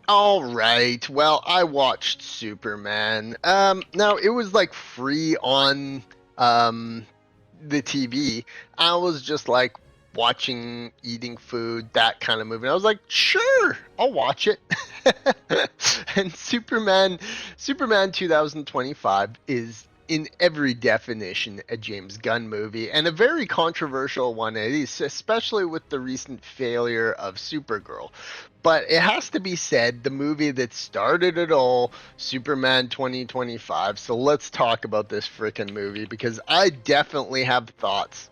All right. Well, I watched Superman. Now it was like free on um the TV. I was just like watching, eating food, that kind of movie. I was like, sure, I'll watch it. And Superman 2025 is in every definition a James Gunn movie, and a very controversial one it is, especially with the recent failure of Supergirl. But it has to be said, the movie that started it all, Superman 2025. So let's talk about this freaking movie because I definitely have thoughts.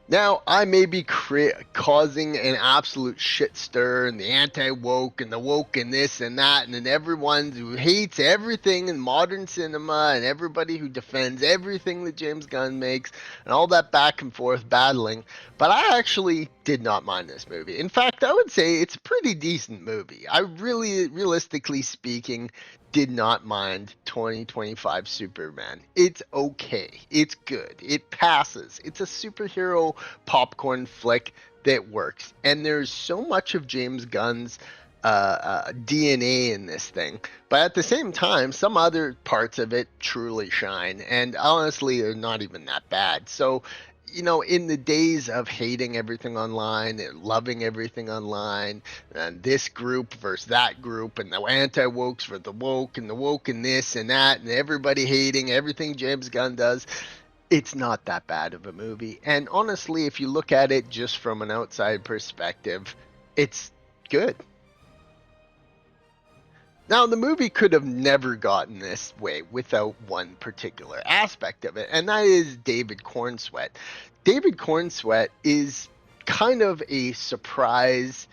Now, I may be causing an absolute shit stir and the anti-woke and the woke and this and that, and then everyone who hates everything in modern cinema and everybody who defends everything that James Gunn makes and all that back and forth battling. But I actually did not mind this movie. In fact, I would say it's a pretty decent movie. I really, realistically speaking, did not mind 2025 Superman. It's okay. It's good. It passes. It's a superhero popcorn flick that works. And there's so much of James Gunn's DNA in this thing. But at the same time, some other parts of it truly shine. And honestly, they're not even that bad. So, in the days of hating everything online and loving everything online, and this group versus that group, and the anti-wokes for the woke, and the woke and this and that, and everybody hating everything James Gunn does, it's not that bad of a movie. And honestly, if you look at it just from an outside perspective, it's good. Now, the movie could have never gotten this way without one particular aspect of it, and that is David Corenswet. David Corenswet is kind of a surprise,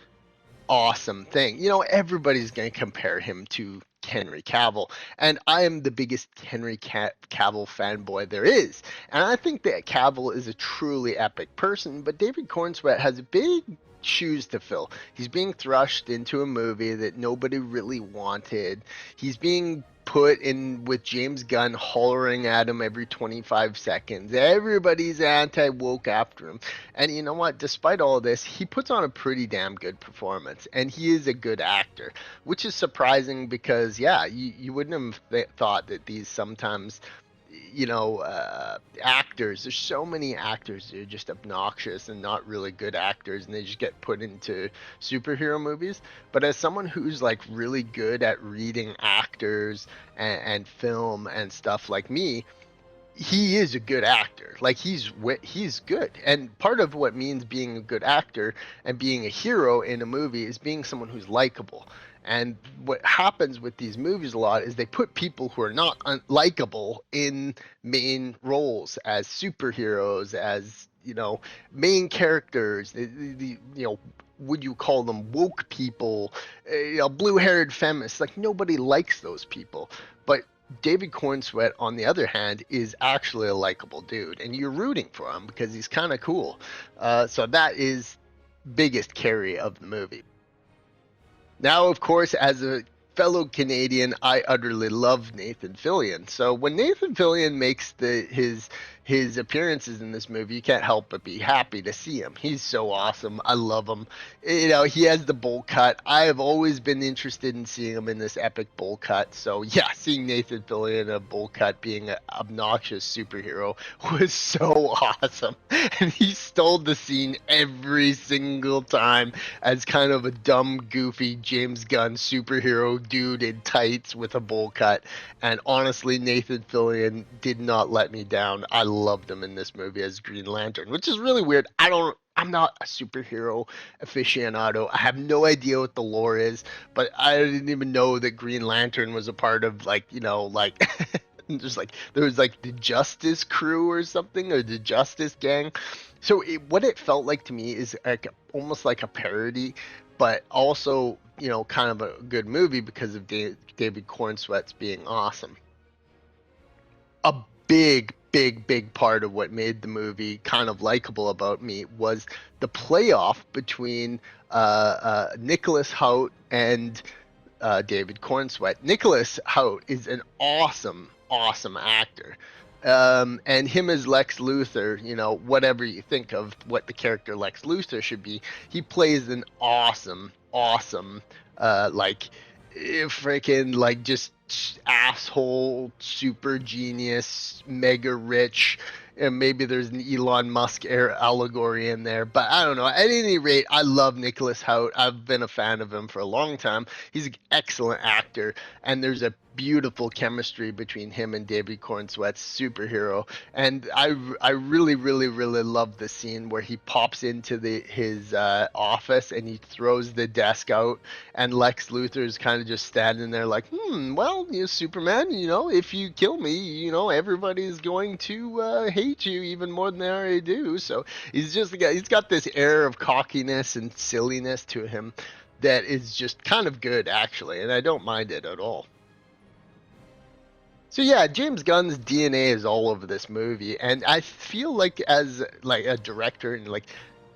awesome thing. Everybody's going to compare him to Henry Cavill, and I am the biggest Henry Cavill fanboy there is. And I think that Cavill is a truly epic person, but David Cornsweet has big shoes to fill. He's being thrust into a movie that nobody really wanted. He's being put in with James Gunn hollering at him every 25 seconds. Everybody's anti-woke after him. And you know what? Despite all this, he puts on a pretty damn good performance. And he is a good actor, which is surprising because, yeah, you wouldn't have thought that these sometimes, actors, there's so many actors that are just obnoxious and not really good actors, and they just get put into superhero movies. But as someone who's like really good at reading actors and film and stuff like me, he is a good actor. Like he's good, and part of what means being a good actor and being a hero in a movie is being someone who's likable. And what happens with these movies a lot is they put people who are not likable in main roles as superheroes, as main characters. Would you call them woke people? Blue-haired feminists. Like nobody likes those people, but David Cornsweet, on the other hand, is actually a likable dude, and you're rooting for him because he's kind of cool. So that is biggest carry of the movie. Now, of course, as a fellow Canadian, I utterly love Nathan Fillion. So when Nathan Fillion makes his appearances in this movie, you can't help but be happy to see him. He's so awesome. I love him. He has the bowl cut. I have always been interested in seeing him in this epic bowl cut. So yeah, seeing Nathan Fillion in a bowl cut being an obnoxious superhero was so awesome. And he stole the scene every single time as kind of a dumb, goofy James Gunn superhero dude in tights with a bowl cut. And honestly, Nathan Fillion did not let me down. I loved him in this movie as Green Lantern, which is really weird. I'm not a superhero aficionado. I have no idea what the lore is, but I didn't even know that Green Lantern was a part of just like there was like the Justice Crew or something, or the Justice Gang. So what it felt like to me is like almost like a parody, but also kind of a good movie because of David Cornsweet's being awesome. A big part of what made the movie kind of likable about me was the playoff between Nicholas Hoult and David Cornsweet. Nicholas Hoult is an awesome actor. And him as Lex Luthor, whatever you think of what the character Lex Luthor should be, he plays an awesome, like, freaking, like, just asshole, super genius, mega rich, and maybe there's an Elon Musk allegory in there, but I don't know. At any rate, I love Nicholas Hoult. I've been a fan of him for a long time. He's an excellent actor, and there's a beautiful chemistry between him and David Corenswet's superhero. And I really love the scene where he pops into his office and he throws the desk out, and Lex Luthor is kind of just standing there like, well, Superman, if you kill me, everybody's going to hate you even more than they already do. So he's got this air of cockiness and silliness to him that is just kind of good, actually, and I don't mind it at all. So yeah, James Gunn's DNA is all over this movie, and I feel like as like a director and like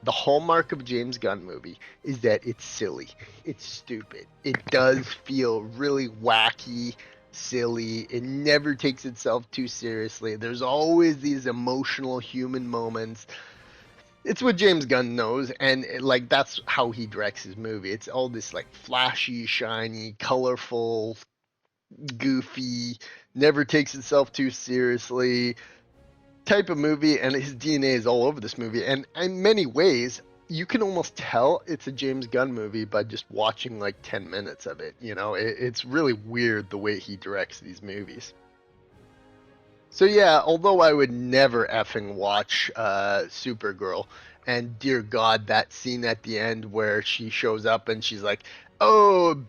the hallmark of a James Gunn movie is that it's silly, it's stupid, it does feel really wacky, silly, it never takes itself too seriously. There's always these emotional human moments. It's what James Gunn knows, and like that's how he directs his movie. It's all this like flashy, shiny, colorful, goofy, never takes itself too seriously type of movie, and his DNA is all over this movie. And in many ways, you can almost tell it's a James Gunn movie by just watching like 10 minutes of it. It's really weird the way he directs these movies. So yeah, although I would never effing watch Supergirl, and dear God, that scene at the end where she shows up and she's like, "Oh,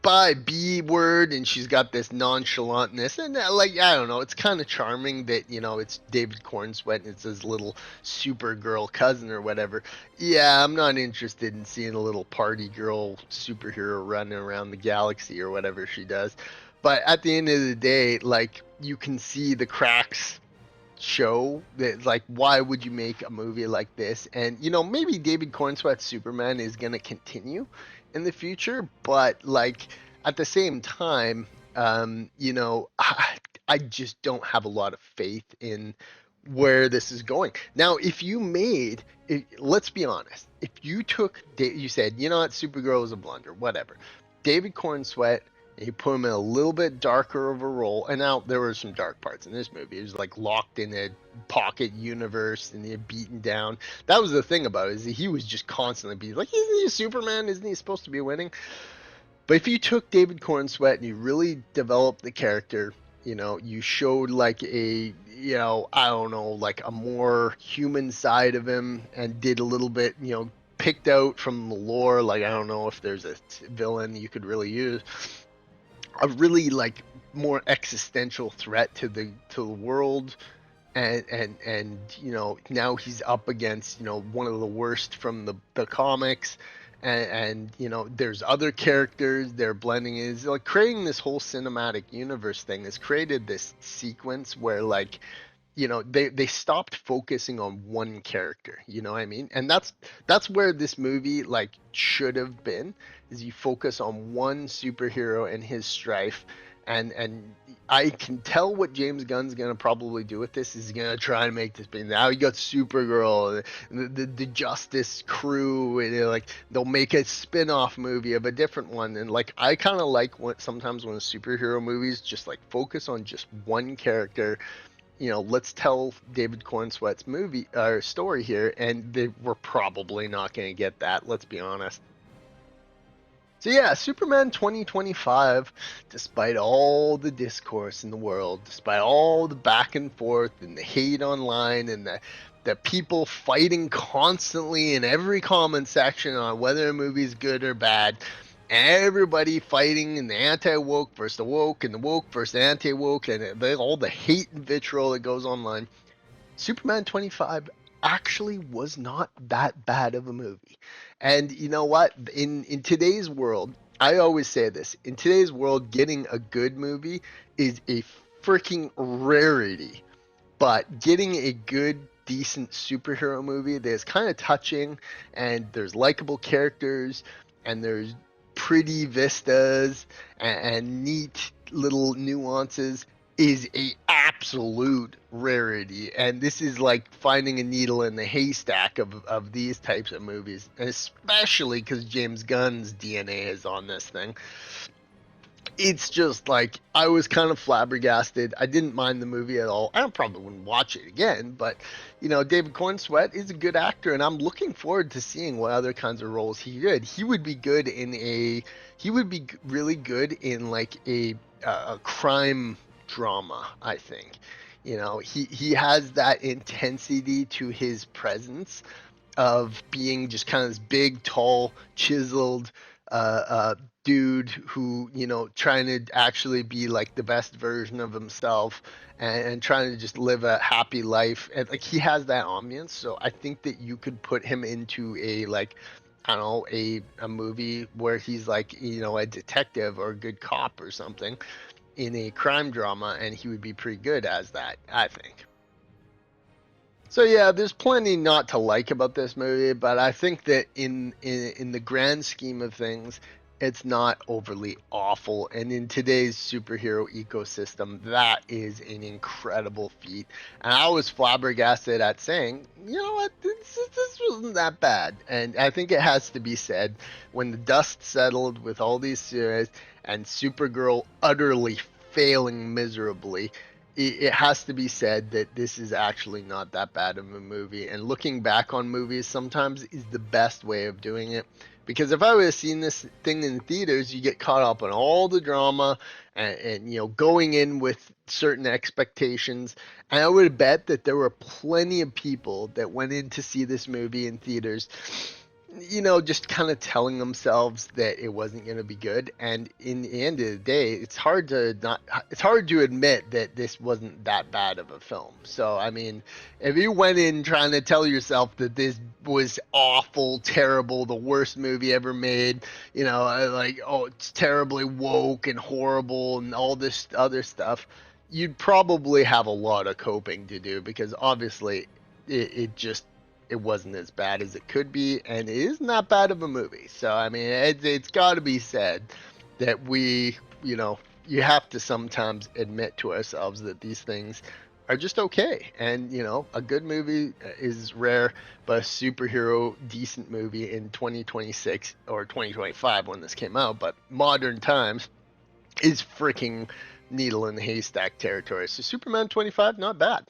bye B word," and she's got this nonchalantness, and like I don't know, it's kind of charming that it's David Cornsweet and it's his little Supergirl cousin or whatever. Yeah, I'm not interested in seeing a little party girl superhero running around the galaxy or whatever she does. But at the end of the day, like you can see the cracks show that like why would you make a movie like this? And maybe David Cornsweet's Superman is gonna continue in the future, but like at the same time, I just don't have a lot of faith in where this is going. Now, let's be honest, if you you said, what, Supergirl is a blunder, whatever. David Cornsweet, and you put him in a little bit darker of a role, and now there were some dark parts in this movie. He was like locked in a pocket universe and he had beaten down. That was the thing about it, is that he was just constantly being like, isn't he a Superman? Isn't he supposed to be winning? But if you took David Cornsweet and you really developed the character, you showed like I don't know, like a more human side of him, and did a little bit, picked out from the lore, like I don't know if there's a villain you could really use, a really like more existential threat to the world, and now he's up against one of the worst from the comics, and there's other characters they're blending. Is like creating this whole cinematic universe thing has created this sequence where like they stopped focusing on one character, you know what I mean? And that's where this movie like should have been, is you focus on one superhero and his strife. And I can tell what James Gunn's gonna probably do with this is he's gonna try to make this big. Now you got Supergirl, the Justice Crew, and like they'll make a spin-off movie of a different one. And like I kind of like sometimes when superhero movies just like focus on just one character. Let's tell David Cornsweet's movie or story here, and we're probably not going to get that. Let's be honest. So yeah, Superman 2025, despite all the discourse in the world, despite all the back and forth and the hate online and the people fighting constantly in every comment section on whether a movie is good or bad, everybody fighting in the anti-woke versus the woke and the woke versus the anti-woke, and all the hate and vitriol that goes online, Superman 25 actually was not that bad of a movie. And you know what? In today's world, I always say this, in today's world, getting a good movie is a freaking rarity. But getting a good, decent superhero movie that's kind of touching, and there's likable characters, and there's pretty vistas, and neat little nuances, is a absolute rarity, and this is like finding a needle in the haystack of these types of movies, especially because James Gunn's DNA is on this thing. It's just like I was kind of flabbergasted. I didn't mind the movie at all. I probably wouldn't watch it again, but David Corenswet is a good actor, and I'm looking forward to seeing what other kinds of roles he did. He would be good in a. He would be really good in like a crime drama. I think. He has that intensity to his presence of being just kind of this big, tall, chiseled dude who, trying to actually be like the best version of himself and trying to just live a happy life. And like he has that ambience. So I think that you could put him into a like, I don't know, a movie where he's like, a detective or a good cop or something in a crime drama, and he would be pretty good as that, I think. So yeah, there's plenty not to like about this movie, but I think that in the grand scheme of things, it's not overly awful. And in today's superhero ecosystem, that is an incredible feat. And I was flabbergasted at saying, you know what, this wasn't that bad. And I think it has to be said when the dust settled with all these series and Supergirl utterly failing miserably, it has to be said that this is actually not that bad of a movie. And looking back on movies sometimes is the best way of doing it. Because if I would have seen this thing in the theaters, you get caught up on all the drama and going in with certain expectations. And I would bet that there were plenty of people that went in to see this movie in theaters, just kind of telling themselves that it wasn't going to be good. And in the end of the day, it's hard to admit that this wasn't that bad of a film. So, I mean, if you went in trying to tell yourself that this was awful, terrible, the worst movie ever made, like, oh, it's terribly woke and horrible and all this other stuff, you'd probably have a lot of coping to do because obviously it wasn't as bad as it could be, and it isn't that bad of a movie. So I mean, it's got to be said that you have to sometimes admit to ourselves that these things are just okay. And a good movie is rare, but a superhero decent movie in 2026 or 2025 when this came out, but modern times is freaking needle in the haystack territory. So Superman 25, not bad.